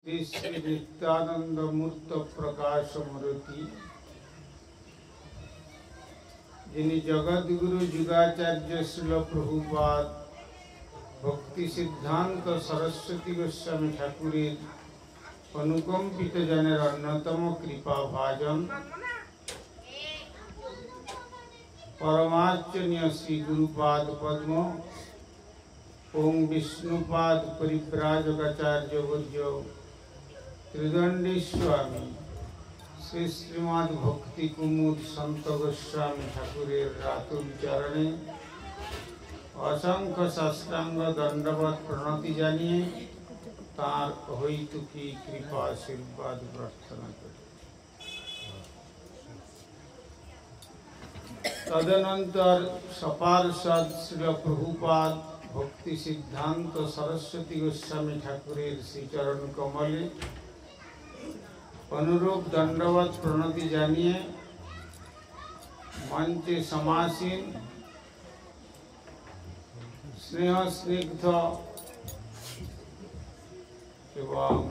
श्री श्री नित्यानंद मूर्त प्रकाश मूर्ति जिन्हें जगत गुरु जुगाचार्य श्रील प्रभुपाद भक्ति सिद्धांत सरस्वती गोस्वामी ठाकुरेर अनुकंपित जनेर अन्यतम कृपा भाजन परमार्चनीय श्री गुरुपाद पद्म ओं विष्णुपाद परिव्राजकाचार्य वर्य त्रिदंडी स्वामी श्री श्रीमद भक्ति कुमुद संत गोस्वामी ठाकुरेर रातुल चरणे असंख्य साष्टांग दंडवत प्रणति जानिए तार अहैतुकी कृपा आशीर्वाद प्रार्थना करें। तदनंतर सपार्षद श्रील प्रभुपाद भक्ति सिद्धांत सरस्वती गोस्वामी ठाकुरेर श्रीचरण कमले अनुरूप दंडवत प्रणति जानिए मंचे समासीन स्नेह स्निग्ध एवं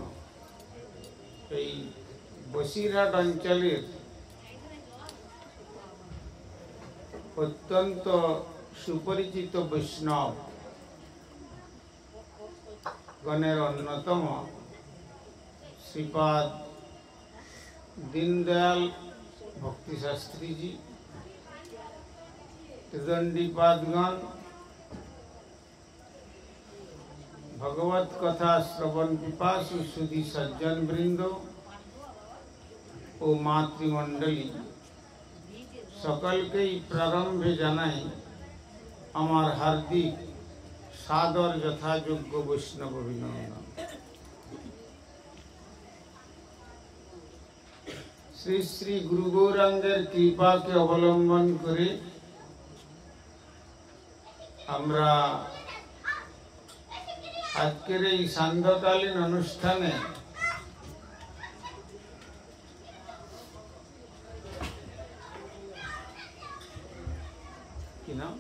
बसिरहाट अंचलेर अत्यंत सुपरिचित वैष्णव गणेर अन्यतम श्रीपाद दीनदयाल भक्ति शास्त्री जी त्रिदंडी पादगण भगवत कथा श्रवण पिपासु सुधी सज्जन वृंदो और मातृमंडली सकल के प्रारंभे जानाई आमार हार्दिक सादर यथायोग्य वैष्णव अभिनंदन। श्री श्री गुरु गौरांगेर कृपा के अवलम्बन करे आमरा आजकेर এই সান্ধ্যকালীন অনুষ্ঠানে কি নাম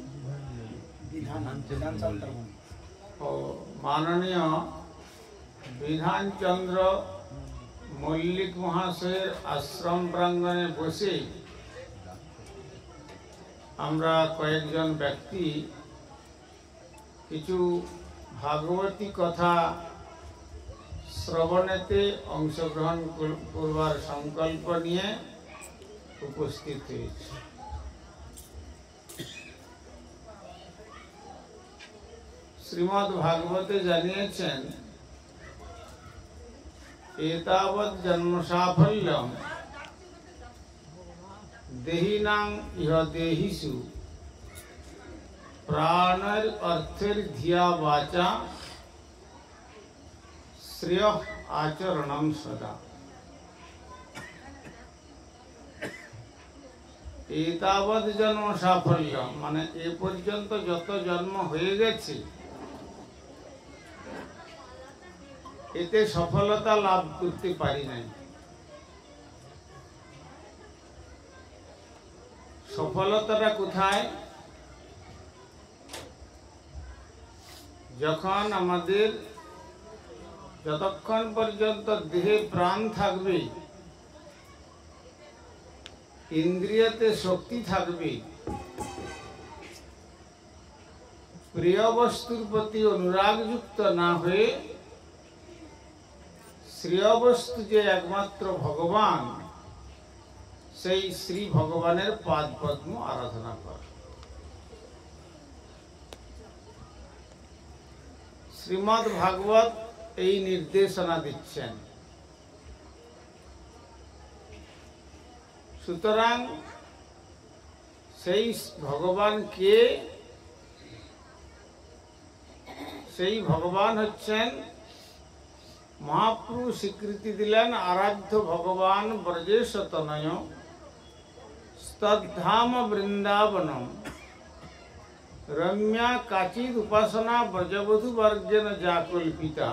माननीय विधान चंद्र मल्लिक महाशयर आश्रम प्रांगणे बसे आमरा कयेकजन व्यक्ति किछु भागवती कथा श्रवणेते अंशग्रहण करवार संकल्प निये उपस्थित हयेछे। श्रीमद् भागवते जानिয়েছেন एतावत् जन्म साफल्यम देहिनां इह देहिषु प्राणर अर्थेर धिया वाचा श्रेय आचरणं सदा। एतावत् जन्म साफल्यम माने ए पर्यन्त जत जन्म हये गेছে एते सफलता लाभ करते पारी नहीं। सफलता कोथाय जखन आमादेर যতক্ষণ পর্যন্ত দেহে প্রাণ থাকবে ইন্দ্রিয়তে শক্তি থাকবে প্রিয় বস্তুর প্রতি অনুরাগযুক্ত না হয়ে श्रेय वस्तु जे एकमात्र भगवान से श्री भगवानेर पाद पद्म आराधना कर। श्रीमद् भागवत এই निर्देशना दिच्छेन। सुतरां সেই भगवान के সেই भगवान হচ্ছেন महाप्रभु स्वीकृति दिलेन आराध्य भगवान ब्रजेश तनय तद्धाम वृंदावनम रम्या काचिद उपासना ब्रजवधु वर्गेन जाकल्पिता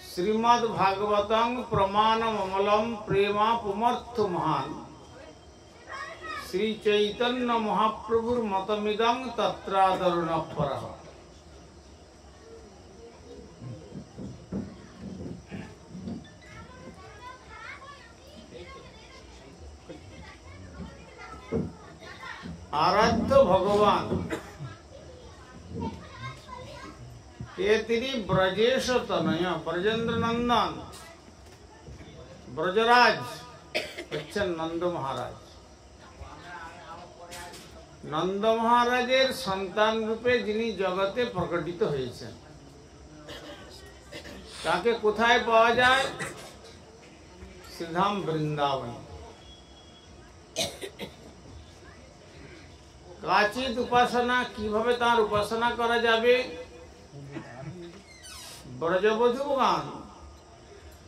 श्रीमद् भागवतं प्रमाणम अमलम प्रेमा पुमर्थ महान श्री चैतन्य महाप्रभुर मतमिदं तत्रादरुणः परः। আরাধ্য ভগবান তিনি ব্রজেশ তনয় ব্রজেন্দ্র নন্দন ব্রজরাজ হচ্ছেন নন্দ মহারাজ। নন্দ মহারাজের সন্তান রূপে যিনি জগতে প্রকটিত হয়েছেন, তাকে কোথায় পাওয়া যায়? শ্রীধাম বৃন্দাবন। কাচিত উপাসনা, কিভাবে তার উপাসনা করা যাবে? ব্রজবধূগণ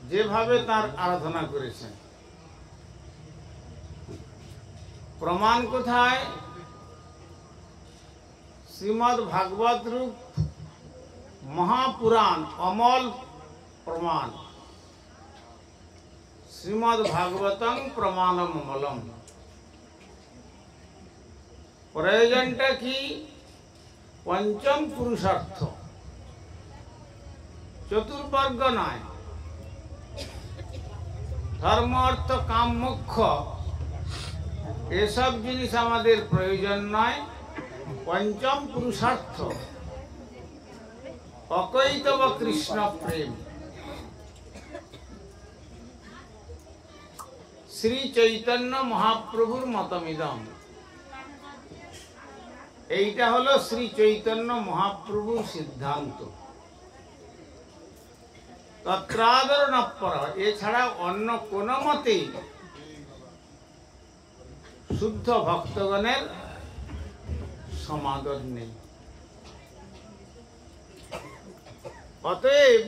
যেভাবে তার আরাধনা করেছেন, প্রমাণ কোথায়? শ্রীমদ্ ভাগবত রূপ মহাপুরাণ অমল প্রমাণ। শ্রীমদ্ ভাগবতং প্রমাণম অমলম। প্রয়োজনটা কি? পঞ্চম পুরুষার্থ, চতুর্বর্গ নয়। ধর্ম অর্থ কাম মোক্ষ এসব জিনিস আমাদের প্রয়োজন নয়। পঞ্চম পুরুষার্থ অকৈতব কৃষ্ণ প্রেম। শ্রী চৈতন্য মহাপ্রভুর মতমিদম। এইটা হলো শ্রী চৈতন্য মহাপ্রভুর সিদ্ধান্ত। তত্রাদর নপর, এছাড়া অন্য কোন মতে শুদ্ধ ভক্তগণের সমাদর নেই। অতএব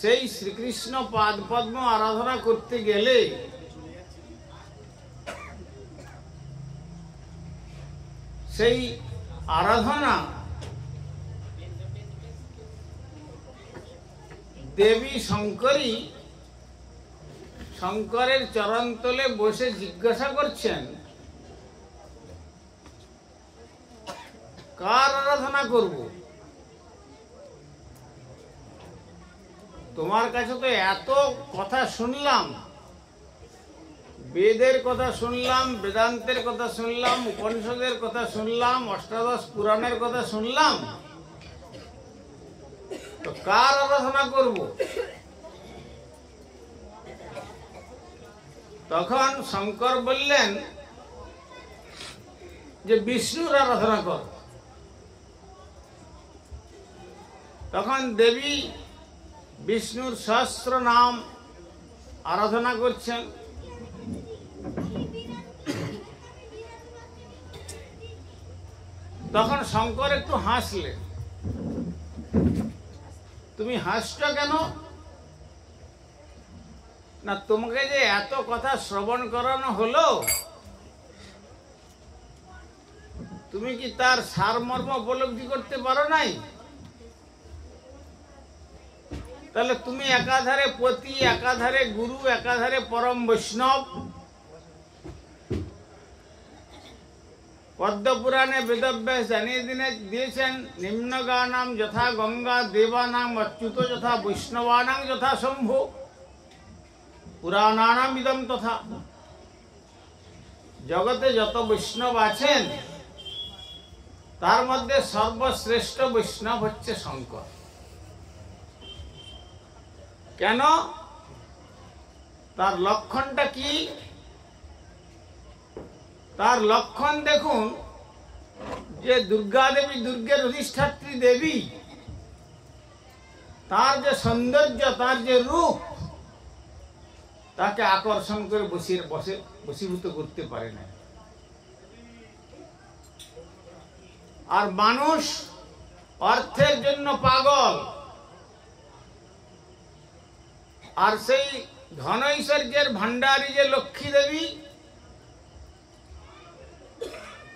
সেই শ্রীকৃষ্ণ পাদ পদ্ম আরাধনা করতে গেলে সেই আরাধনা দেবী শঙ্করী শঙ্করের চরণতলে বসে জিজ্ঞাসা করছেন, কার আরাধনা করব? তোমার কাছে তো এত কথা শুনলাম, বেদের কথা শুনলাম, বেদান্তের কথা শুনলাম, উপনিষদের কথা শুনলাম, অষ্টাদশ পুরাণের কথা শুনলাম, তো কার আরাধনা করব? তখন শঙ্কর বললেন যে বিষ্ণুর আরাধনা কর। তখন দেবী বিষ্ণুর সহস্র নাম আরাধনা করছেন। তখন শঙ্কর একটু হাসলেন। তুমি হাসছ কেন? না, তোমাকে যে এত কথা শ্রবণ করানো হলো, তুমি কি তার সারমর্ম উপলব্ধি করতে পারো নাই? তাহলে তুমি একাধারে পতি, একাধারে গুরু, একাধারে পরম বৈষ্ণব। পদ্মপুরাণে বেদব্যাস জানিয়ে দিয়েছেন, নিম্নগানাম যথা গঙ্গা, দেবানাম অচ্যুত যথা, বৈষ্ণবানাং যথা শম্ভু, পুরাণানাম ইদম তথা। জগতে যত বৈষ্ণব আছেন তার মধ্যে সর্বশ্রেষ্ঠ বৈষ্ণব হচ্ছে শঙ্কর। কেন? তার লক্ষণটা কি? তার লক্ষণ দেখুন, যে দুর্গা দেবী, দুর্গের অধিষ্ঠাত্রী দেবী, তার যে সৌন্দর্য, তার যে রূপ, তাকে আকর্ষণ করে বশীভূত করতে পারে না। আর মানুষ অর্থের জন্য পাগল, আর সেই ধন ঐশ্বর্যের ভান্ডারী যে লক্ষ্মী দেবী,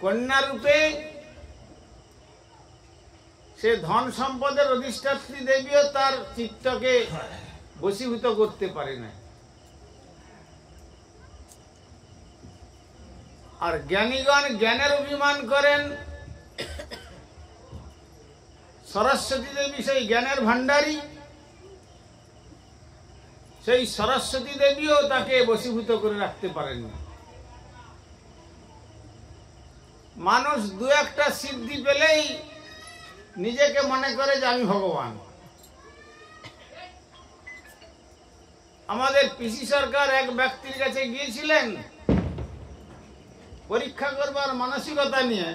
কন্যা রূপে সে ধন সম্পদের অধিষ্ঠাত্রী দেবীও তার চিত্তকে বশীভূত করতে পারে না। আর জ্ঞানীগণ জ্ঞানের অভিমান করেন। সরস্বতী দেবী সেই জ্ঞানের ভান্ডারী, সেই সরস্বতী দেবীও তাকে বশীভূত করে রাখতে পারেন না। মানুষ দু একটা সিদ্ধি পেলেই নিজেকে মনে করে যে আমি ভগবান। আমাদের পিসি সরকার এক ব্যক্তির কাছে গিয়েছিলেন পরীক্ষা করবার মানসিকতা নিয়ে।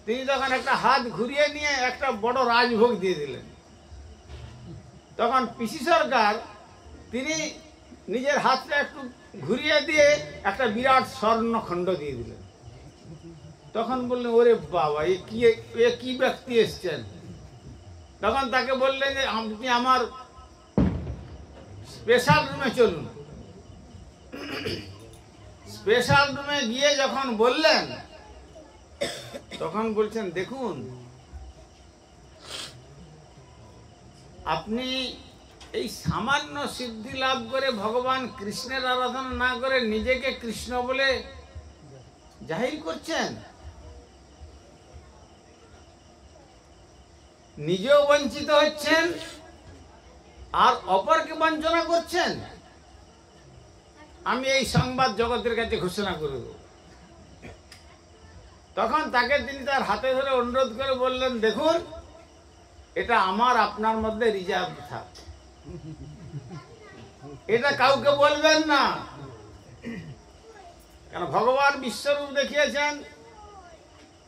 তিনি তখন একটা হাত ঘুরিয়ে নিয়ে একটা বড় রাজভোগ দিয়ে দিলেন। তখন পিসি সরকার তিনি নিজের হাতটা একটু ঘুরিয়ে দিয়ে একটা বিরাট স্বর্ণখণ্ড দিয়ে দিলেন। তখন বললেন, ওরে বাবা, এ কি ব্যক্তি এসছেন? তখন তাকে বললেন যে আপনি আমার স্পেশাল রুমে চলুন। স্পেশাল রুমে গিয়ে যখন বললেন, তখন বলছেন, দেখুন আপনি এই সামান্য সিদ্ধি লাভ করে ভগবান কৃষ্ণের আরাধনা না করে নিজেকে কৃষ্ণ বলে জাহির করছেন, নিজেও বঞ্চিত হচ্ছেন আর অপরকে বঞ্চনা করছেন। আমি এই সংবাদ জগতের কাছে ঘোষণা করে দেব। তখন তাকে তিনি তার হাতে ধরে অনুরোধ করে বললেন, দেখুন এটা আমার আপনার মধ্যে রিজার্ভ থাক, এটা কাউকে বলবেন না। কারণ ভগবান বিশ্বরূপ দেখিয়েছেন,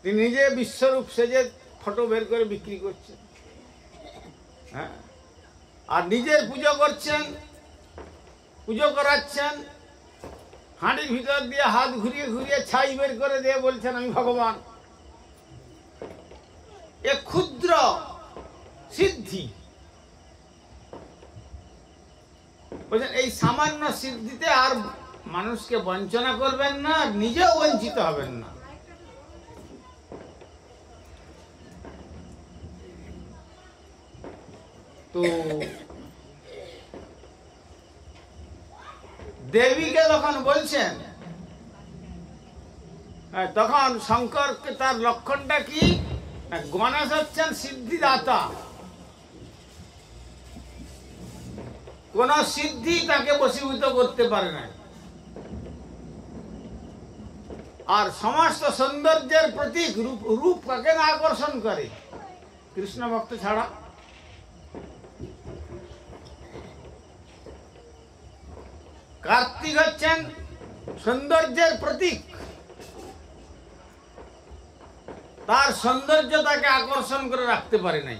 তিনি নিজে বিশ্বরূপ সেজে ফটো বের করে বিক্রি করছেন, হ্যাঁ, আর নিজের পুজো করছেন, পুজো করাচ্ছেন, হাঁড়ির ভিতর দিয়ে হাত ঘুরিয়ে ঘুরিয়ে ছাই বের করে দিয়ে বলছেন আমি ভগবান। এ ক্ষুদ্র সিদ্ধি, বলছেন এই সামান্য সিদ্ধিতে আর মানুষকে বঞ্চনা করবেন না, নিজেও বঞ্চিত হবেন না। তো দেবীকে যখন বলছেন, তখন শঙ্করকে তার লক্ষণটা কি? গণেশ হচ্ছেন সিদ্ধিদাতা, কোন সিদ্ধি তাকে বশীভূত করতে পারে না। আর সমস্ত সৌন্দর্যের প্রতীক রূপ কাকে না আকর্ষণ করে? কৃষ্ণ ভক্ত ছাড়া। কার্তিক হচ্ছেন সৌন্দর্যের প্রতীক, তার সৌন্দর্য তাকে আকর্ষণ করে রাখতে পারে নাই।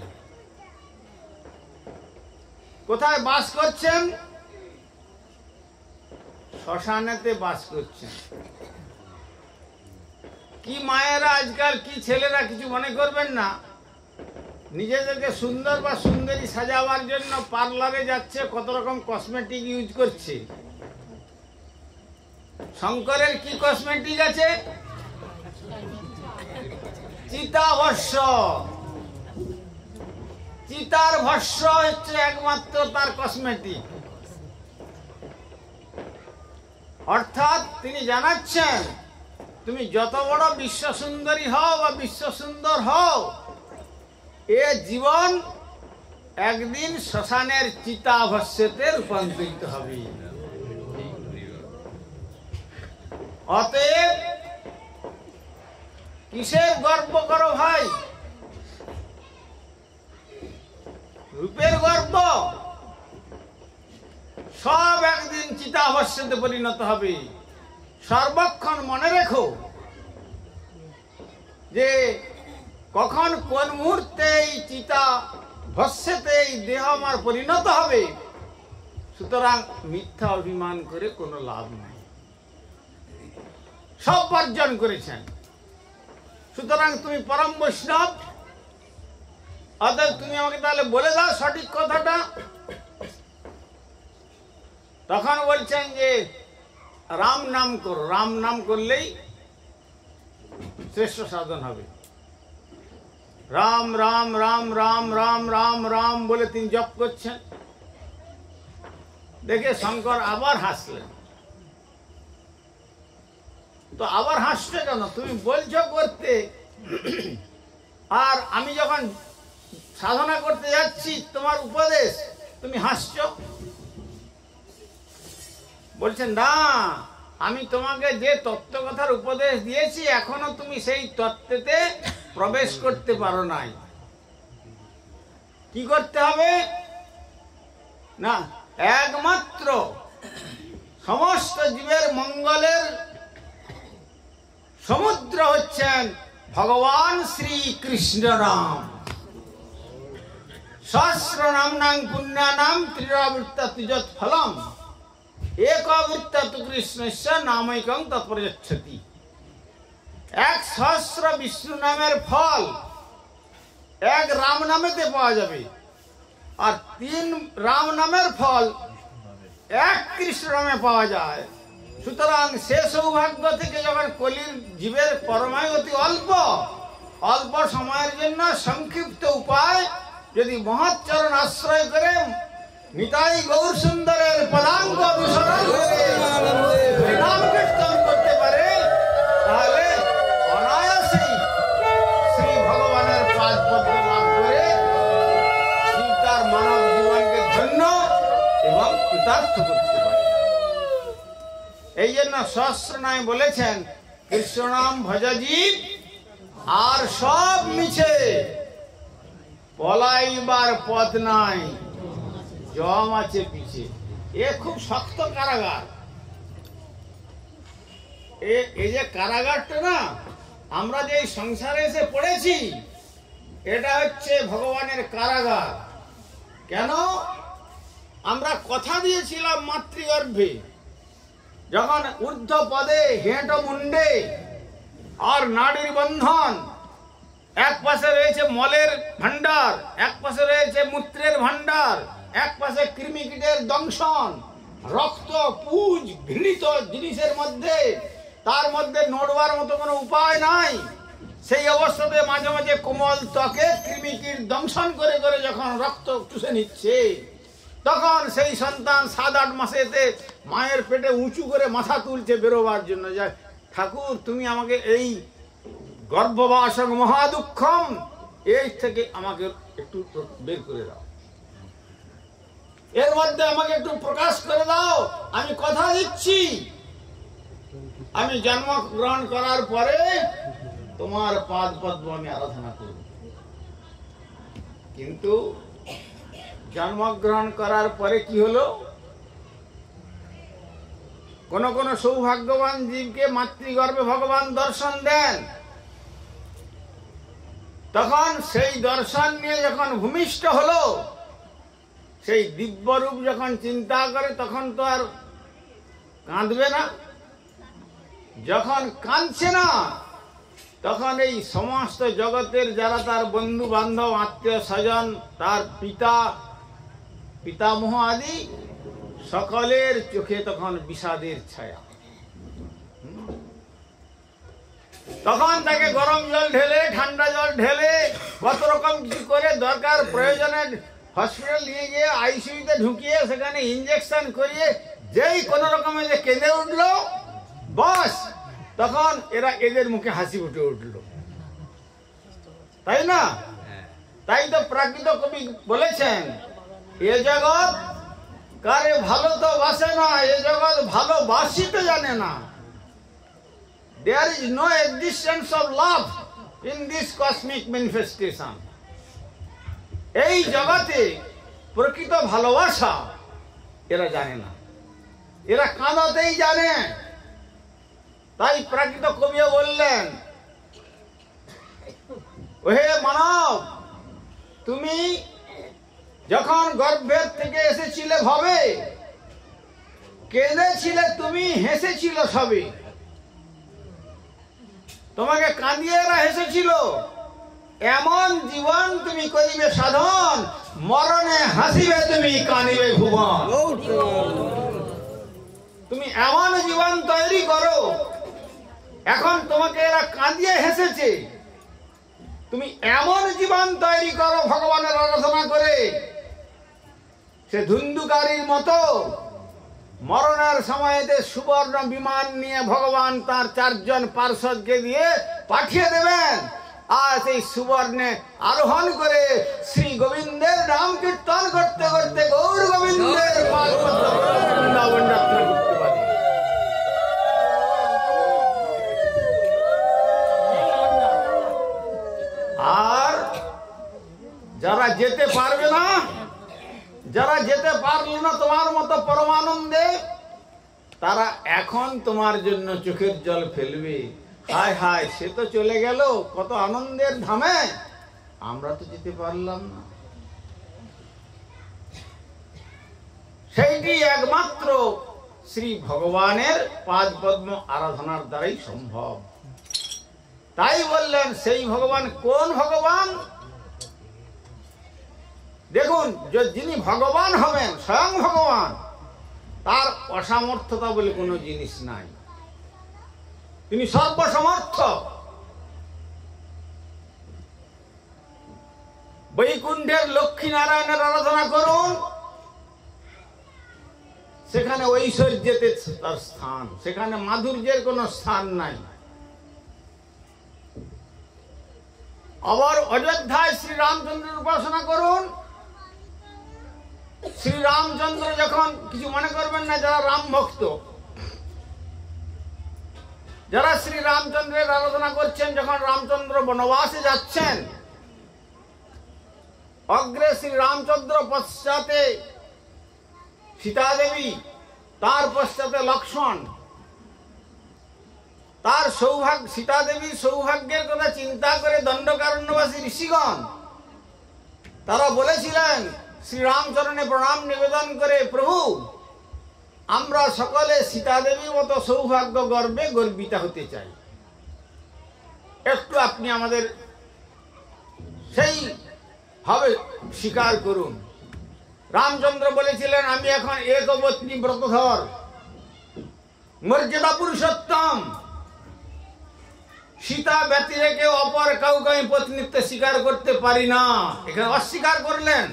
কোথায় বাস করছেন? শ্মশানেতে বাস করছেন। কি মায়েরা আজকাল, কি ছেলেরা, কিছু মনে করবেন না, নিজেদেরকে সুন্দর বা সুন্দরী সাজাবার জন্য পার্লারে যাচ্ছে, কত রকম কসমেটিক ইউজ করছে। শঙ্করের কি কসমেটিক আছে? চিতাভস্য। চিতার ভস্য হচ্ছে একমাত্র তার কসমেটিক। অর্থাৎ তিনি জানাচ্ছেন, তুমি যত বড় বিশ্ব সুন্দরী হও বা বিশ্ব সুন্দর হও, এ জীবন একদিন শ্মশানের চিতাভস্যতে রূপান্তরিত হবে। অতএব কিসের গর্ব করো ভাই? রূপের গর্ব সব একদিন চিতাভস্যতে পরিণত হবে। সর্বক্ষণ মনে রেখো যে কখন কোন মুহূর্তে এই চিতা ভস্যতে এই দেহ আমার পরিণত হবে। সুতরাং মিথ্যা অভিমান করে কোনো লাভ নাই, সব বর্জন করেছেন। সুতরাং তুমি পরম বৈষ্ণব, অতএব তুমি আমাকে তাহলে বলে দাও সঠিক কথাটা। তখন বলছেন যে রাম নাম করো, রাম নাম করলেই শ্রেষ্ঠ সাধন হবে। রাম রাম রাম রাম রাম রাম রাম বলে তিনি জপ করছেন। দেখে শঙ্কর আবার হাসলেন। তো আবার হাসছে কেন? তুমি বলছো করতে, আর আমি যখন সাধনা করতে যাচ্ছি তোমার উপদেশ, তুমি হাসছো। বলছেন না, আমি তোমাকে যে তত্ত্বকথার উপদেশ দিয়েছি এখনো তুমি সেই তত্ত্বেতে প্রবেশ করতে পারো নাই। কি করতে হবে না, একমাত্র সমস্ত জীবের মঙ্গলের সমুদ্র হচ্ছেন ভগবান শ্রীকৃষ্ণ নাম। সহস্র নাম পুণ্যানাম ত্রিরাবৃত্তা তুজৎ ফলম একবৃত্তা তু কৃষ্ণস্য নামৈকং তৎপর্যচ্ছতি। 1,000 বিষ্ণু নামের ফল 1 রাম নামেতে পাওয়া যাবে, আর 3 রাম নামের ফল 1 কৃষ্ণ নামে পাওয়া যায়। সুতরাং সে সৌভাগ্য থেকে যখন কলির জীবের পরমায়ু অতি অল্প অল্প সময়ের জন্য সংক্ষিপ্ত উপায় যদি মহৎচরণ আশ্রয় করে নিতাই গৌর সুন্দরের পদাঙ্গ অনুসরণ করে নাম কীর্তন করতে পারে, তাহলে অনায়াসেই শ্রী ভগবানের পাদপদ্ম লাভ করে তার মানব জীবনকে ধন্য এবং কৃতার্থ করতে পারে। এই জন্য সহস্রনামে বলেছেন কৃষ্ণ নাম ভজজীব আর সব মিছে, পলাইবার পথ নাই, জম আছে পিছে। এ খুব শক্ত কারাগার। এই যে কারাগারটা না, আমরা যে সংসারে এসে পড়েছি, এটা হচ্ছে ভগবানের কারাগার। কেন? আমরা কথা দিয়েছিলাম মাতৃগর্ভে, যখন ঊর্ধ্ব পদে হেঁট মুন্ডে আর নাড়ির বন্ধন, এক পাশে রয়েছে মলের ভান্ডার, এক পাশে রয়েছে মূত্রের ভান্ডার, এক পাশে কৃমিকীটের দংশন, রক্ত পুজ ঘৃণিত জিনিসের মধ্যে, তার মধ্যে নড়বার মতো কোনো উপায় নাই। সেই অবস্থাতে মাঝে মাঝে কোমল ত্বকে কৃমিকীট দংশন করে করে যখন রক্ত চুষে নিচ্ছে, তখন সেই সন্তান 7-8 মাসেতে মায়ের পেটে উঁচু করে মাথা তুলছে বেরোবার জন্য, যায় ঠাকুর তুমি আমাকে এই গর্ভবাসং মহাদুঃখম, এই থেকে আমাকে একটু বের করে দাও, এর মধ্যে আমাকে একটু প্রকাশ করে দাও। আমি কথা দিচ্ছি, আমি জন্ম গ্রহণ করার পরে তোমার পাদ পদ্ম আমি আরাধনা করব। কিন্তু জন্মগ্রহণ করার পরে কি হলো? কোন কোন সৌভাগ্যবান জীবকে মাতৃগর্ভে ভগবান দর্শন দেন, তখন সেই দর্শন নিয়ে যখন ভূমিষ্ঠ হলো, সেই দিব্যরূপ যখন চিন্তা করে তখন তো আর কাঁদবে না। যখন কাঁদছে না, তখন এই সমস্ত জগতের যারা তার বন্ধু বান্ধব আত্মীয় স্বজন, তার পিতামহ আদি সকলের চোখে তখন বিষাদের ছায়া। তখন তাকে গরম জল ঢেলে ঠান্ডা জল ঢেলে কত রকম কিছু করে দরকার প্রয়োজনে হসপিটাল নিয়ে গিয়ে আইসিইউতে ঢুকিয়ে সেখানে ইঞ্জেকশন করিয়ে যেই কোন রকমে যে কেঁদে উঠলো, বস তখন এদের মুখে হাসি ফুটে উঠলো, তাই না? তাই তো প্রাকৃত কবি বলেছেন, এ জগৎ কারে ভালো তো বাসে না, এ জগৎ ভালোবাসিতে জানে না। There is no existence of love in this cosmic manifestation. এই জগতে প্রকৃত ভালোবাসা এরা জানে না, এরা কাঁদাতেই জানে। তাই প্রাকৃত কবিও বললেন, ওহে মানব, তুমি যখন গর্ভের থেকে এসেছিলে ভবে, কেঁদেছিলে তুমি, হেসেছিল সবে। তোমাকে কাঁদিয়ে এরা হেসেছিল। এমন জীবন তুমি করিবে সাধন, মরণে হাসিবে তুমি, কাঁদিবে ভুবন। তুমি এমন জীবন তৈরি করো, এখন তোমাকে এরা কাঁদিয়ে হেসেছে, তুমি এমন জীবন তৈরি করো ভগবানের আরাধনা করে, সে ধুন্ধুকারীর মতো মরণের সময়তে সুবর্ণ বিমান নিয়ে ভগবান তার 4 জন পার্ষদকে দিয়ে পাঠিয়ে দেবেন, আর সেই সুবর্ণে আরোহণ করে শ্রী গোবিন্দের নাম কীর্তন করতে করতে গৌর গোবিন্দের বৃন্দাবন যাত্রা করতে পারে। যেতে পারল না তোমার মতো পরমানন্দে, তারা এখন তোমার জন্য চোখের জল ফেলবে। হায় হায়, সে তো চলে গেল কত আনন্দের ধামে, আমরা তো যেতে পারলাম না। সেইটি একমাত্র শ্রী ভগবানের পাদ পদ্ম আরাধনার দ্বারাই সম্ভব। তাই বললেন সেই ভগবান কোন ভগবান? দেখুন, যিনি ভগবান হবেন, স্বয়ং ভগবান, তার অসামর্থ্যতা বলে কোনো জিনিস নাই। তিনি সর্বসমর্থ। বৈকুণ্ঠের লক্ষ্মী নারায়ণের আরাধনা করুন, সেখানে ঐশ্বর্যেতে তার স্থান, সেখানে মাধুর্যের কোনো স্থান নাই। আবার অযোধ্যায় শ্রী রামচন্দ্রের উপাসনা করুন। শ্রী রামচন্দ্র যখন, কিছু মনে করবেন না যারা রাম ভক্ত, যারা শ্রী রামচন্দ্রের আরাধনা করছেন, যখন রামচন্দ্র বনবাসে যাচ্ছেন, অগ্রে শ্রী রামচন্দ্র, পশ্চাতে সীতা দেবী, তার পশ্চাতে লক্ষ্মণ, তার সৌভাগ্য, সীতা দেবীর সৌভাগ্যের কথা চিন্তা করে দণ্ডকারণ্যবাসী ঋষিগণ তারা বলেছিলেন শ্রীরামচরণে প্রণাম নিবেদন করে, প্রভু আমরা সকলে সীতা দেবীর মতো সৌভাগ্য গর্বে গর্বিতা হতে চাই, একটু আপনি আমাদের সেই ভাবে স্বীকার করুন। রামচন্দ্র বলেছিলেন, আমি এখন একপত্নী ব্রতধর, মর্যাদা পুরুষোত্তম, সীতা ব্যতিরেকে অপর কাউকে আমি পত্নীত্ব স্বীকার করতে পারি না। এখানে অস্বীকার করলেন।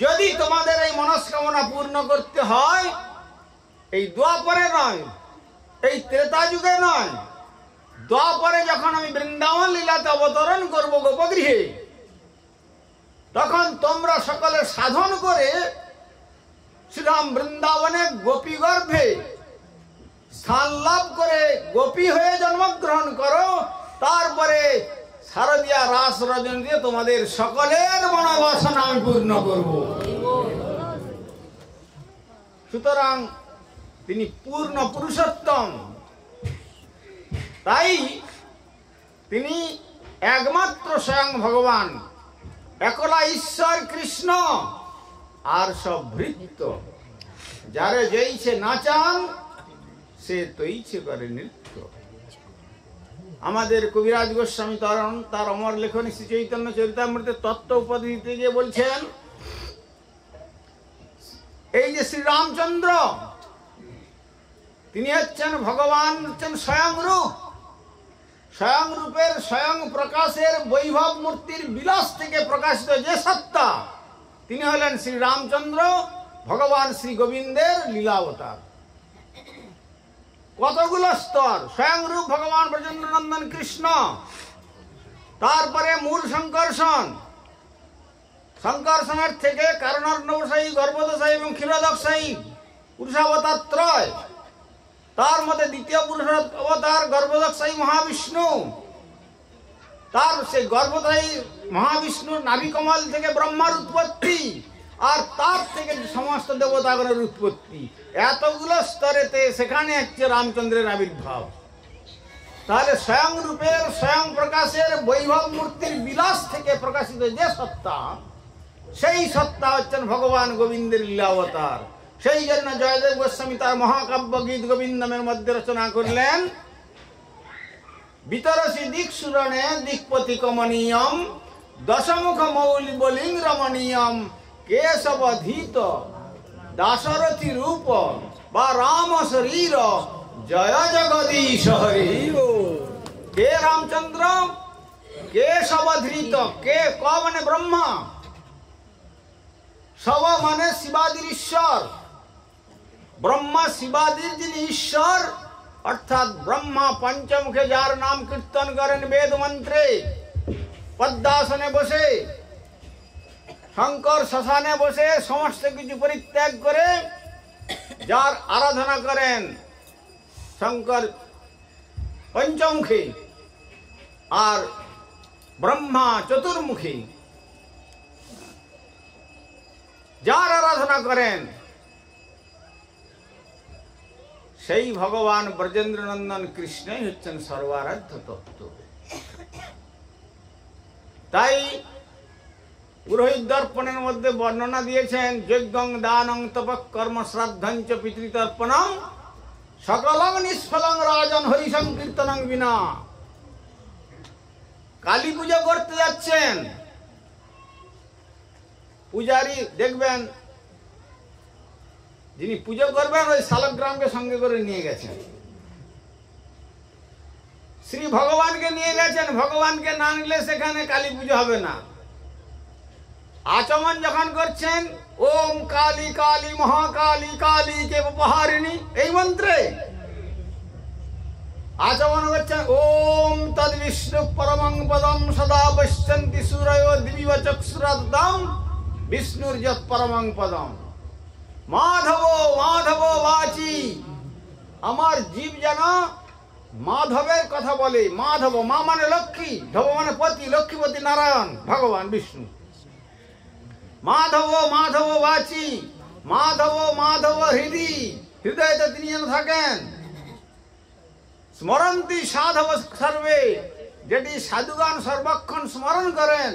যদি তোমাদের এই মনস্কামনা পূর্ণ করতে হয়, এই দ্বাপরে নয়, এই ত্রেতা যুগে নয়, দ্বাপরে যখন আমি বৃন্দাবন লীলাতে অবতরণ করব গোপগৃহে, তখন তোমরা সকলে সাধন করে শ্রীরাম বৃন্দাবনে গোপী গর্ভে স্থান লাভ করে গোপী হয়ে জন্মগ্রহণ করো। তারপরে শারদীয়া রাস রজন দিয়ে তোমাদের সকলের মনোবাসনা আমি পূর্ণ করব। সুতরাং তিনি পূর্ণ পুরুষোত্তম, তাই তিনি একমাত্র স্বয়ং ভগবান, একলা ঈশ্বর কৃষ্ণ, আর সব ভৃত্য। যারে যেইছে নাচান সে তৈছে করে নৃত্য। আমাদের কবিরাজ গোস্বামী তার অমর লেখনী শ্রী চৈতন্য চরিতামৃতের তত্ত্ব উপাধি দিতে গিয়ে বলছেন, এই যে শ্রী রামচন্দ্র, তিনি হচ্ছেন ভগবান, হচ্ছেন স্বয়ং রূপ। স্বয়ং রূপের, স্বয়ং প্রকাশের, বৈভব মূর্তির বিলাস থেকে প্রকাশিত যে সত্তা, তিনি হলেন শ্রী রামচন্দ্র, ভগবান শ্রী গোবিন্দের লীলাবতার। কতগুলো স্তর, স্বয়ং রূপ ভগবান ব্রজেন্দ্র নন্দন কৃষ্ণ, তারপরে মূল সংকর্ষণ, সংকর্ষণের থেকে কারণার্ণবসায়ী, গর্ভদশায়ী এবং ক্ষীরোদকশায়ী পুরুষাবতার ত্রয়, তার মধ্যে দ্বিতীয় পুরুষ অবতার গর্ভদশায়ী মহাবিষ্ণু, তার সেই গর্ভদশায়ী মহাবিষ্ণুর নাভিকমল থেকে ব্রহ্মার উৎপত্তি, আর তার থেকে সমস্ত দেবতাগণের উৎপত্তি। এতগুলো স্তরেতে সেখানে হচ্ছে রামচন্দ্রের আবির্ভাব। তাহলে স্বয়ং রূপের, স্বয়ং প্রকাশের, বৈভব মূর্তির বিলাস থেকে প্রকাশিত যে সত্তা, সেই সত্তা হচ্ছেন ভগবান গোবিন্দের লীলাবতার। সেই জন্য জয়দেব গোস্বামী তার মহাকাব্য গীত গোবিন্দমের মধ্যে রচনা করলেন, বিতরসী দিক সুরণে দিকপতি কমনীয়ম, দশমুখ মৌলি বলিং রমণীয়ম, কেশবধীত দাশরথী রূপ বা রাম শরীর, জয় জগদীশ হরি। কে রামচন্দ্র, কেশবধৃত, কে ক মানে ব্রহ্মা, সব মানে শিবাদির ঈশ্বর। ব্রহ্মা শিবাদির যিনি ঈশ্বর, অর্থাৎ ব্রহ্মা পঞ্চমুখে যার নাম কীর্তন করেন বেদ মন্ত্রে, পদ্মাসনে বসে, শঙ্কর শ্মশানে বসে সমস্ত কিছু পরিত্যাগ করে যার আরাধনা করেন, শঙ্কর পঞ্চমুখী আর ব্রহ্মা চতুর্মুখী, যার আরাধনা করেন সেই ভগবান ব্রজেন্দ্রনন্দন কৃষ্ণই হচ্ছেন সর্বারাধ্য তত্ত্ব। তাই পুরোহিত দর্পণের মধ্যে বর্ণনা দিয়েছেন, যজ্ঞং দানং তপঃ কর্ম শ্রাদ্ধঞ্চ পিতৃতর্পণং সকলং নিষ্ফলং রাজন হরি সংকীর্তনং বিনা। কালী পুজো করতে যাচ্ছেন, পূজারী দেখবেন যিনি পুজো করবেন ওই শালগ্রামকে সঙ্গে করে নিয়ে গেছেন, শ্রী ভগবানকে নিয়ে গেছেন। ভগবানকে না নিলে সেখানে কালী পুজো হবে না। আচমন যখন করছেন ওম কালী কালী মহাকালী কালী কে উপহারিণী এই মন্ত্রে আচমন করছেন ওম তদ বিষ্ণু পরমং পদম সদা পশ্যন্তি সূরয়ো দিবিব চক্ষুরাদম বিষ্ণুর যৎ পরমং পদম। মাধব মাধব বাচি, আমার জীব যেন মাধবের কথা বলে। মাধব, মা মানে লক্ষ্মী, ধব মানে পতি, লক্ষ্মীপতি নারায়ণ ভগবান বিষ্ণু। মাধব মাধব বাচি, মাধব মাধব হৃদয়, হৃদয়তে তিনি যেন থাকেন। স্মরন্তি সাধব সর্বে, যেটি সাধুগণ সর্বক্ষণ স্মরণ করেন।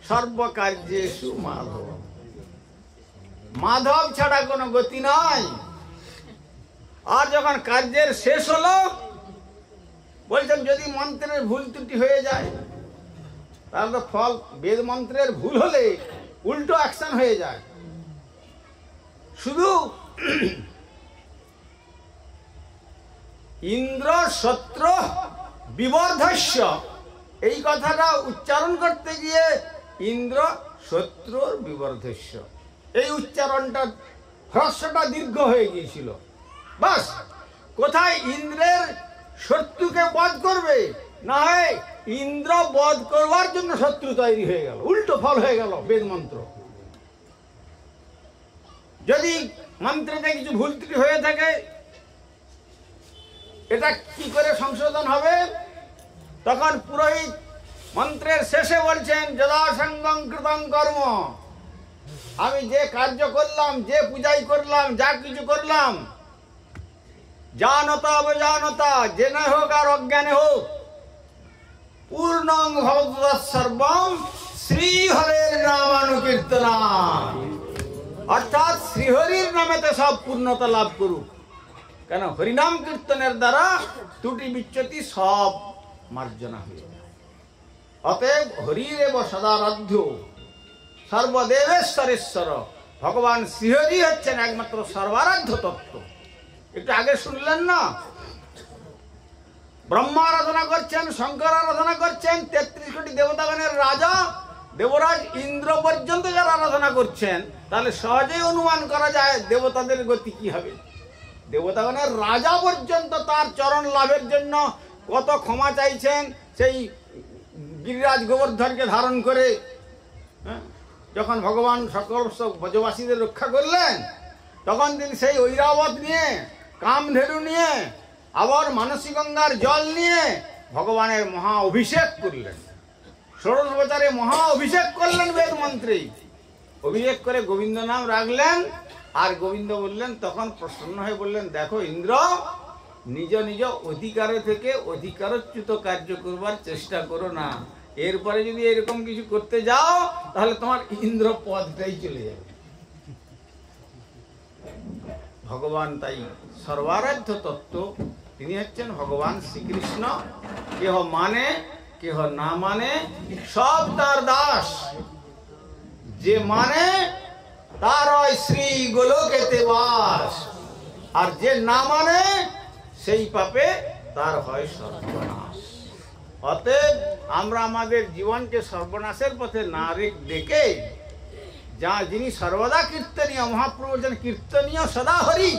সর্বকার্যেষু মাধব, মাধব ছাড়া কোনো গতি নাই। আর যখন কার্যের শেষ হলো বলছেন যদি মন্ত্রের ভুল ত্রুটি হয়ে যায় তাহলে তো ফল, বেদ মন্ত্রের ভুল হলে উল্টো অ্যাকশন হয়ে যায়। শুধু ইন্দ্র শত্রু বিবর্ধস্য এই কথাটা উচ্চারণ করতে গিয়ে ইন্দ্র শত্রুর বিবর্ধস্য এই উচ্চারণটা হ্রস্বটা দীর্ঘ হয়ে গিয়েছিল। বাস কোথায় ইন্দ্রের শত্রুকে বধ করবে, না হয় ইন্দ্র বধ করবার জন্য শত্রু তৈরি হয়ে গেল, উল্টো ফল হয়ে গেল বেদ মন্ত্র। যদি মন্ত্রতে কিছু ভুল ত্রুটি হয়ে থাকে এটা কি করে সংশোধন হবে? তখন পুরোহিত মন্ত্রের শেষে বলছেন যদাসঙ্গং কৃতং কর্ম, আমি যে কার্য করলাম, যে পূজাই করলাম, যা কিছু করলাম, জানতা অবজানতা, জেনে হোক আর অজ্ঞানে হোক, পূর্ণং ভবৎ সর্বম শ্রীহরের নামানুকীর্তনা, অর্থাৎ শ্রীহরির নামেতে সব পূর্ণতা লাভ করুক। কেন? হরিনাম কীর্তনের দ্বারা ত্রুটি বিচ্যুতি সব মার্জনা হয়ে যায়। অতএব হরিরেব সদারাধ্য সর্বদেবেশ্বরেশ্বর, ভগবান শ্রীহরি হচ্ছেন একমাত্র সর্বারাধ্য তত্ত্ব। একটু আগে শুনলেন না, ব্রহ্মা আরাধনা করছেন, শঙ্কর আরাধনা করছেন, ৩৩ কোটি দেবতাগণের রাজা দেবরাজ ইন্দ্র পর্যন্ত যারা আরাধনা করছেন, তাহলে সহজেই অনুমান করা যায় দেবতাদের গতি কি হবে। দেবতাগণের রাজা পর্যন্ত তার চরণ লাভের জন্য কত ক্ষমা চাইছেন। সেই গিরিরাজ গোবর্ধনকে ধারণ করে যখন ভগবান সকল ব্রজবাসীদের রক্ষা করলেন, তখন তিনি সেই ঐরাবত নিয়ে, কামধেনু নিয়ে, আবার মানসী গঙ্গার জল নিয়ে ভগবানের মহা অভিষেক করলেন। ১৬ বছরে মহা অভিষেক করলেন বেদ মন্ত্রী। অভিষেক করে গোবিন্দ নাম রাখলেন। আর গোবিন্দ বললেন, তখন প্রসন্ন হয়ে বললেন, দেখো ইন্দ্র, নিজ নিজ অধিকারে থেকে অধিকারচ্যুত কার্য করবার চেষ্টা করো না। এরপরে যদি এরকম কিছু করতে যাও তাহলে তোমার ইন্দ্র পদটাই চলে যাবে। ভগবান তাই সর্বারাধ্য তত্ত্ব, তিনি হচ্ছেন ভগবান শ্রীকৃষ্ণ। কেহ মানে কেহ না মানে সব তার দাস। যে মানে তার হয় শ্রী গোলকেতে বাস, আর যে না মানে সেই পাপে তার হয় সর্বনাশ। অতএব আমরা আমাদের জীবনকে সর্বনাশের পথে না ডেকে, যা যিনি সর্বদা কীর্তনীয়, মহাপ্রভু বলছেন কীর্তনীয় সদা হরি,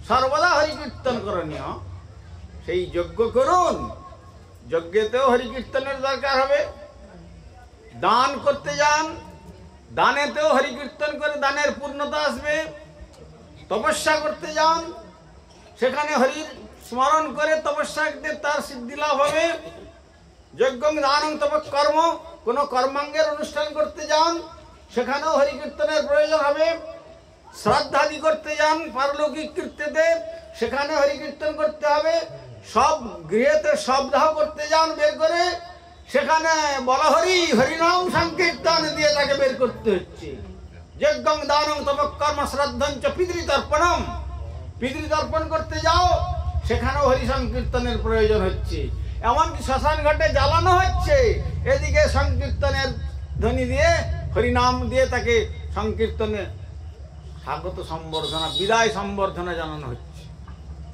সর্বদা হরি কীর্তন করণীয়, সেই যজ্ঞ করুন। যজ্ঞেতেও হরি কীর্তনের দরকার হবে। দান করতে যান, দানেতেও হরি কীর্তন করে দানের পূর্ণতা আসবে। তপস্যা করতে যান, সেখানে হরির স্মরণ করে তপস্যাকে তার সিদ্ধি লাভ হবে। যজ্ঞ দানং তপ কর্ম, কোনো কর্মাঙ্গের অনুষ্ঠান করতে যান, সেখানেও হরি কীর্তনের প্রয়োজন হবে। শ্রাদ্ধাদি করতে যান পারলৌকিক কীর্তিতে, সেখানে হরি কীর্তন করতে হবে। সব গৃহেতে সবদাহ করতে যান বের করে, সেখানে বলা হরি হরিনাম সংকীর্তন দিয়ে তাকে বের করতে হচ্ছে। যজ্ঞং দানং তপকর্ম শ্রাদ্ধঞ্চ পিতৃতর্পণম, পিতৃতর্পণ করতে যাও, সেখানেও হরি সংকীর্তনের প্রয়োজন হচ্ছে। এমনকি শ্মশান ঘাটে জ্বালানো হচ্ছে, এদিকে সংকীর্তনের ধ্বনি দিয়ে হরিনাম দিয়ে তাকে সংকীর্তনে স্বাগত সম্বর্ধনা, বিদায় সম্বর্ধনা জানানো হচ্ছে।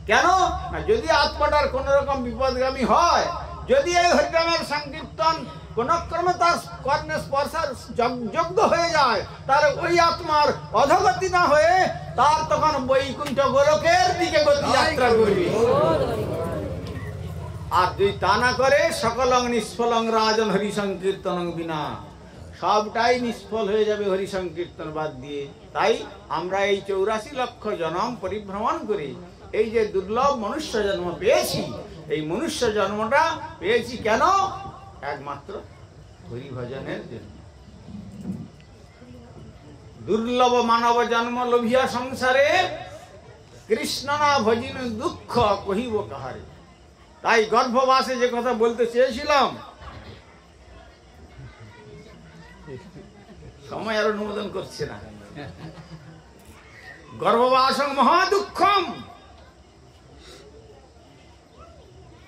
কেন না, যদি আত্মাটার কোন রকম বিপদগামী হয়, যদি এই হরিনামের সংকীর্তন কোন ক্রমে তার কর্ণে স্পর্শার যোগ্য হয়ে যায়, তার ওই আত্মার অধগতি না হয়ে তার তখন বৈকুণ্ঠ গোলকের দিকে গতি যাত্রা করবে। আর যদি তা না করে, সকলং নিষ্ফলং রাজন হরি সংকীর্তনং বিনা, সবটাই নিষ্ফল হয়ে যাবে হরি সংকীর্তন বাদ দিয়ে। তাই আমরা এই 84 লক্ষ জন্ম পরিভ্রমণ করে এই যে দুর্লভ মনুষ্য জন্ম পেয়েছি, এই মনুষ্য জন্মটা পেয়েছি কেন? একমাত্র হরি ভজনের জন্য। দুর্লভ মানব জন্ম লোভিয়া সংসারে, কৃষ্ণ না ভজিন দুঃখ কহিব কাহারে। তাই গর্ভবাসে যে কথা বলতে চেয়েছিলাম, সময় আর অনুমোদন করছে না। গর্ভবাসং মহা দুঃখম,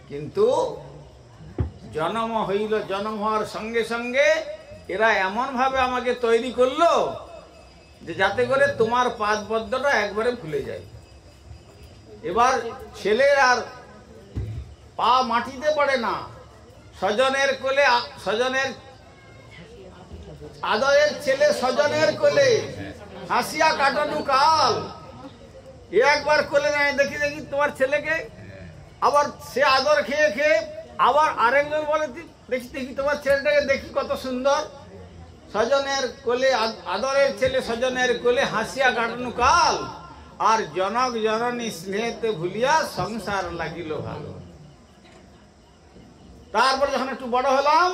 কিন্তু জন্ম হইল, জন্ম হওয়ার সঙ্গে সঙ্গে এরা এমন ভাবে আমাকে তৈরি করলো যে যাতে করে তোমার পাদপদ্মটা একবারে ভুলে যায়। এবার ছেলের আর পা মাটিতে পড়ে না, স্বজনের কোলে, স্বজনের আদরের ছেলে স্বজনের কোলে হাসিয়া কাটানো কাল। একবার কোলে নেয়, দেখি দেখি তোমার ছেলেকে, আবার সে আদর খেয়ে খেয়ে আবার আরেকজন বলে দেখি দেখি তোমার ছেলেটাকে, দেখি কত সুন্দর। স্বজনের কোলে, আদরের ছেলে স্বজনের কোলে হাসিয়া কাটানো কাল, আর জনক জননী স্নেহতে ভুলিয়া সংসার লাগিল ভালো। তারপরে যখন একটু বড় হলাম,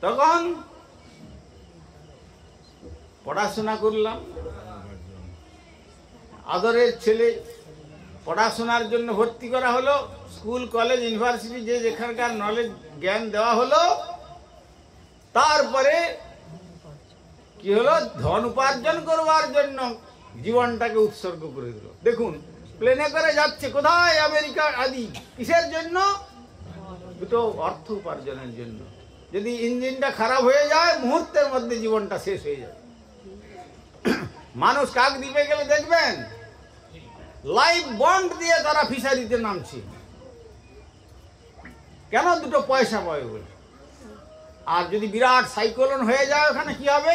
তখন পড়াশোনা করলাম। আদরের ছেলে পড়াশোনার জন্য ভর্তি করা হলো, স্কুল কলেজ ইউনিভার্সিটি যে যেখানকার নলেজ জ্ঞান দেওয়া হলো। তারপরে কি হলো, ধন উপার্জন করবার জন্য জীবনটাকে উৎসর্গ করে দিল। দেখুন, প্লেনে করে যাচ্ছে কোথায়, আমেরিকা আদি, কিসের জন্য? দুটো অর্থ উপার্জনের জন্য। যদি ইঞ্জিনটা খারাপ হয়ে যায়, মুহূর্তের মধ্যে জীবনটা শেষ হয়ে যাবে। মানুষ কাকদ্বীপে গেলে দেখবেন লাইফ বন্ড দিয়ে তারা ফিশারিতে নামছে। কেন? দুটো পয়সা পাবে বলে। আর যদি বিরাট সাইক্লোন হয়ে যায়, ওখানে কি হবে?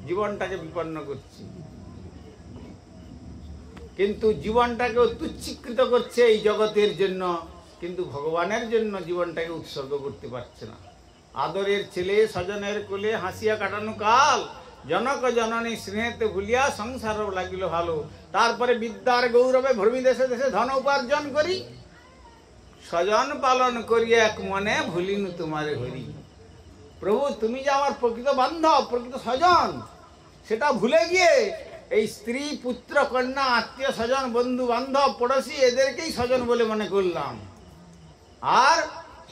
জীবনটাকে বিপন্ন করছে। কিন্তু জীবনটাকে তুচ্ছীকৃত করছে এই জগতের জন্য, কিন্তু ভগবানের জন্য জীবনটাকে উৎসর্গ করতে পারছে না। আদরের ছেলে স্বজনের কোলে হাসিয়া কাটানো কাল, জনক জননী স্নেহতে ভুলিয়া সংসার লাগিল ভালো। তারপরে বিদ্যার গৌরবে ভূমি দেশে দেশে ধন উপার্জন করি, স্বজন পালন করিয়া এক মনে ভুলিনু তোমারে হরি। প্রভু, তুমি যে আমার প্রকৃত বান্ধব, প্রকৃত স্বজন, সেটা ভুলে গিয়ে এই স্ত্রী পুত্র কন্যা আত্মীয় স্বজন বন্ধু বান্ধব পড়োশি এদেরকেই স্বজন বলে মনে করলাম। আর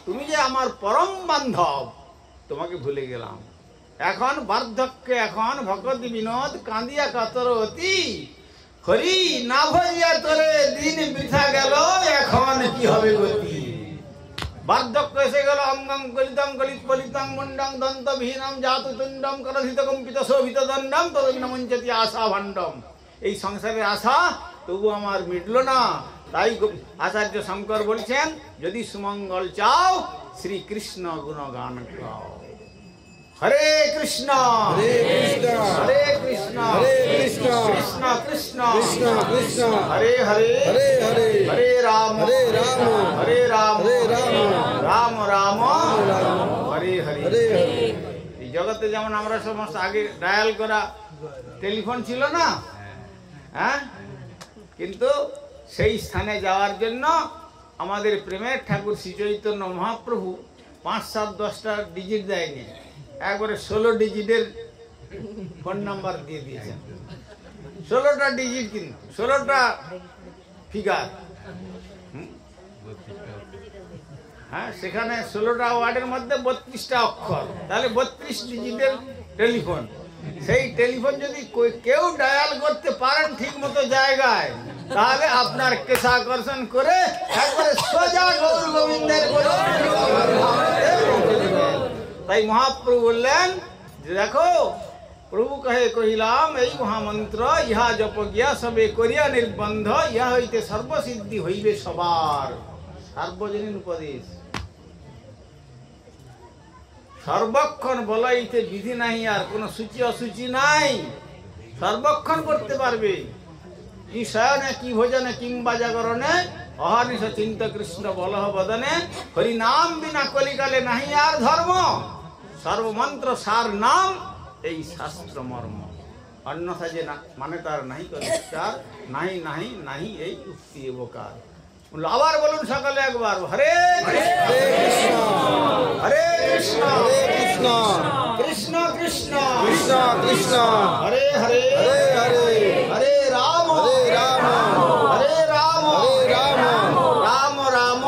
তুমি যে আমার পরম বান্ধব, তোমাকে ভুলে গেলাম। এখন বার্ধক্যে, এখন ভকত বিনোদ কাঁদিয়া কাতর অতি, হরি না ভজিয়া তোরে দিন বৃথা গেল, এখন কি হবে গতি। বার্ধক্য এসে গেল, অঙ্গং গলিতং গলিত পলিতং মুন্ডং দন্ত বিহীনম জাতু তুণ্ডম করধিত কম্পিত শোভিত দণ্ডম তদগ্নমঞ্চতি আশা ভাণ্ডম। এই সংসারের আশা তবু আমার মিটল না। তাই আচার্য শঙ্কর বলছেন, যদি সুমঙ্গল চাও শ্রীকৃষ্ণ গুণগান গাও। হরে কৃষ্ণ হরে কৃষ্ণ হরে কৃষ্ণ হরে কৃষ্ণ কৃষ্ণ কৃষ্ণ কৃষ্ণ কৃষ্ণ হরে হরে হরে হরে হরে রাম হরে রাম হরে রাম হরে রাম রাম রাম হরে হরে হরে হরে। এই জগতে যেমন আমরা সমস্ত আগে ডায়াল করা টেলিফোন ছিল না, হ্যাঁ, কিন্তু সেই স্থানে যাওয়ার জন্য আমাদের প্রেমের ঠাকুর শ্রী চৈতন্য মহাপ্রভু 5, 7, 10টা ডিজিট দেয়নি, একবারে 16 ডিজিটের ফোন নাম্বার দিয়ে দিয়েছেন। 16টা ডিজিট, কিন্তু 16টা ফিগার। হ্যাঁ, সেখানে 16টা ওয়ার্ডের মধ্যে 32টা অক্ষর, তাহলে 32 ডিজিটের টেলিফোন। সেই টেলিফোন যদি কেউ ডায়াল করতে পারেন ঠিক মতো জায়গায়, তাহলে আপনার কেশা আকর্ষণ করে একবারে সোজা গৌর গোবিন্দের। তাই মহাপ্রভু বললেন যে দেখো, প্রভু কহে কহিলাম এই মহামন্ত্র, ইহা জপ গিয়া সবে করিয়া নির্বন্ধ, ইহা হইতে সর্বসিদ্ধি হইবে সবার। সার্বজনীন উপদেশ। সর্বক্ষণ বলাইতে বিধি নাই, আর কোন সূচি অসুচি নাই, সর্বক্ষণ করতে পারবে। কি শয়নে কি ভোজনে কিংবা জাগরণে, অহর্নিশ চিন্ত কৃষ্ণ বলহ বদনে, হরি নাম বিনা কলিকালে নাহি আর ধর্ম, সর্বমন্ত্র সার নাম এই শাস্ত্র মর্ম। অন্যথা যে মানে তার নাহি কলিকার, নাহি নাহি নাহি এই উক্তি এবকার। আবার বলুন সকলে একবার, হরে কৃষ্ণ হরে কৃষ্ণ কৃষ্ণ কৃষ্ণ কৃষ্ণ কৃষ্ণ হরে হরে হরে রাম হরে রাম রাম রাম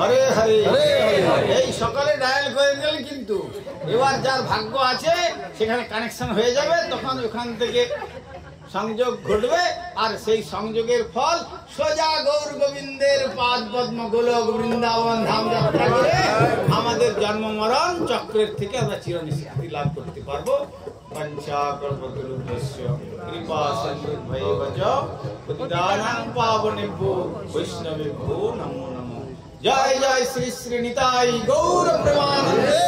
হরে হরে। এই সকালে ডায়াল করে দিলেন, কিন্তু এবার যার ভাগ্য আছে সেখানে কানেকশন হয়ে যাবে, তখন ওখান থেকে সংযোগ ঘটবে, আর সেই সংযোগের ফল সোজা গৌর গোবিন্দের পাদ পদ্ম গোলক বৃন্দাবন ধাম যাত্রা করে আমাদের জন্ম মরণ চক্রের থেকে আমরা চিরনিষ্কৃতি লাভ করতে পারবো। পঞ্চা কল্পতরুভ্যস্য কৃপা সিন্ধুভ্যেব চ পতিতানাং পাবনেভ্যো বৈষ্ণবেভ্যো নমো নমঃ। জয় জয় শ্রী শ্রী নিতাই গৌর প্রেমানন্দে।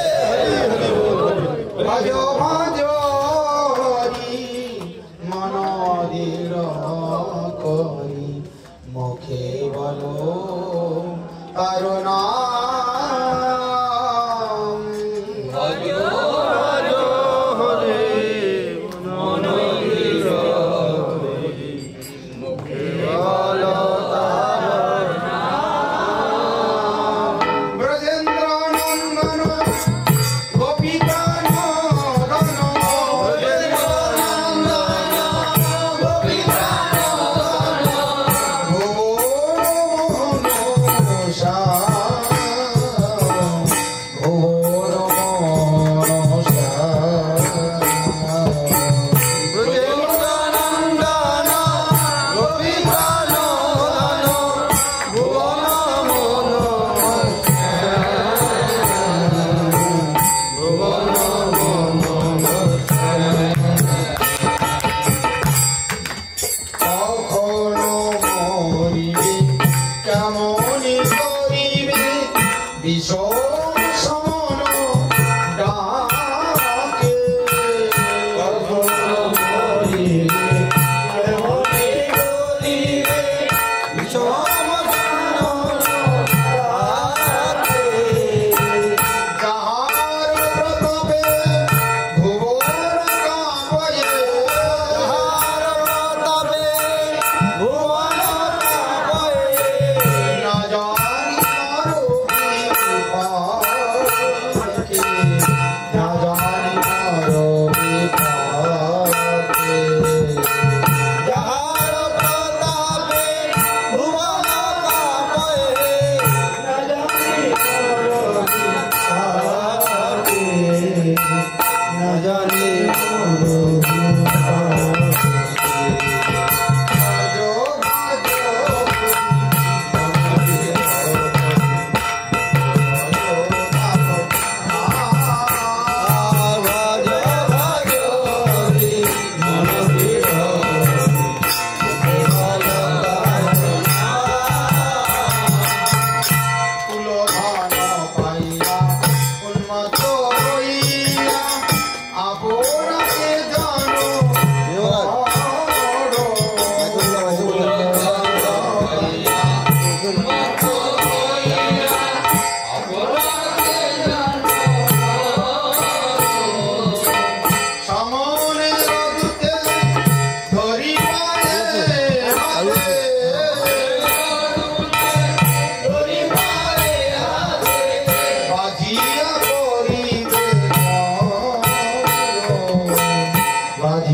ভাজো ভাজো মনদির করি, মুখে বলো তার নাম। ভাজো ভাজো হরে মনদির করি, মুখে বলো তার নাম। ব্রজেন্দ্র নন্দন গোপিকা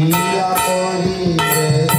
বাঁধিয়া পরিবেশ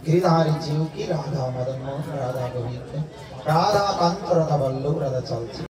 गिरिधारी जीव की राधा मदन मोहन राधा गोविंद राधा कांत राधा वल्लभ राधा चलती